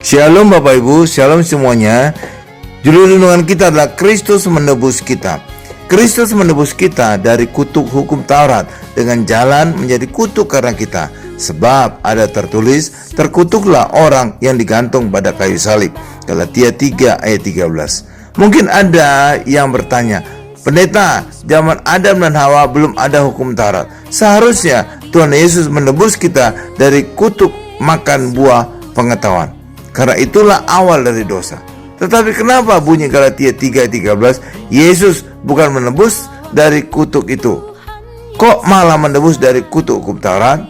Shalom Bapak Ibu, shalom semuanya. Judul renungan kita adalah Kristus menebus kita. Kristus menebus kita dari kutuk hukum Taurat dengan jalan menjadi kutuk karena kita. Sebab ada tertulis, terkutuklah orang yang digantung pada kayu salib. Galatia 3 ayat 13. Mungkin ada yang bertanya, pendeta, zaman Adam dan Hawa belum ada hukum Taurat. Seharusnya Tuhan Yesus menebus kita dari kutuk makan buah pengetahuan. Karena itulah awal dari dosa. Tetapi kenapa bunyi Galatia 3:13 Yesus bukan menebus dari kutuk itu? Kok malah menebus dari kutuk hukum Taurat?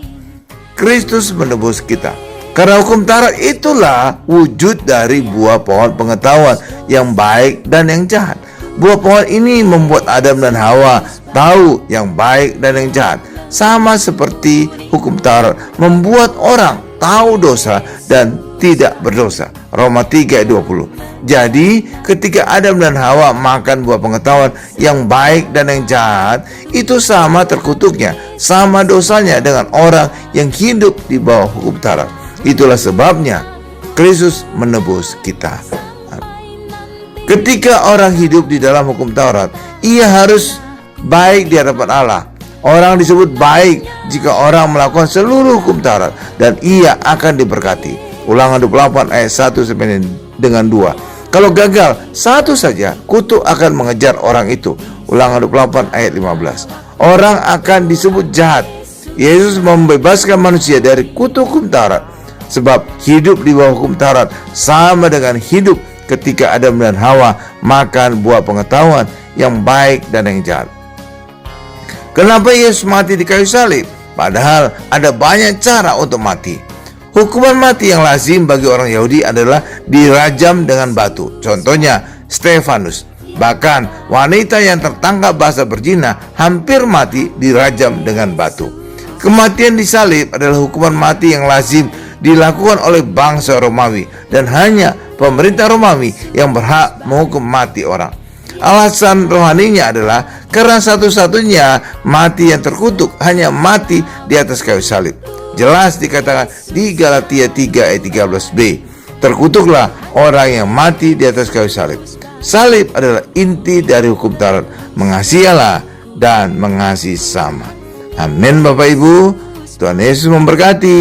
Kristus menebus kita. Karena hukum Taurat itulah wujud dari buah pohon pengetahuan yang baik dan yang jahat. Buah pohon ini membuat Adam dan Hawa tahu yang baik dan yang jahat. Sama seperti hukum Taurat membuat orang tahu dosa dan tidak berdosa. Roma 3:20. Jadi ketika Adam dan Hawa makan buah pengetahuan yang baik dan yang jahat, itu sama terkutuknya, sama dosanya dengan orang yang hidup di bawah hukum Taurat. Itulah sebabnya Kristus menebus kita. Ketika orang hidup di dalam hukum Taurat, ia harus baik di hadapan Allah. Orang disebut baik jika orang melakukan seluruh hukum Taurat, dan ia akan diberkati. Ulangan 28 ayat 1 sampai dengan 2. Kalau gagal satu saja, kutuk akan mengejar orang itu. Ulangan 28 ayat 15. Orang akan disebut jahat. Yesus membebaskan manusia dari kutuk hukum Taurat. Sebab hidup di bawah hukum Taurat sama dengan hidup ketika Adam dan Hawa makan buah pengetahuan yang baik dan yang jahat. Kenapa Yesus mati di kayu salib? Padahal ada banyak cara untuk mati. Hukuman mati yang lazim bagi orang Yahudi adalah dirajam dengan batu. Contohnya Stefanus. Bahkan wanita yang tertangkap basah berzina hampir mati dirajam dengan batu. Kematian disalib adalah hukuman mati yang lazim dilakukan oleh bangsa Romawi, dan hanya pemerintah Romawi yang berhak menghukum mati orang. Alasan rohaninya adalah karena satu-satunya mati yang terkutuk hanya mati di atas kayu salib. Jelas dikatakan di Galatia 3 ayat 13b, terkutuklah orang yang mati di atas kayu salib. Salib adalah inti dari hukum Taurat, mengasihi Allah dan mengasihi sama. Amin Bapak Ibu, Tuhan Yesus memberkati.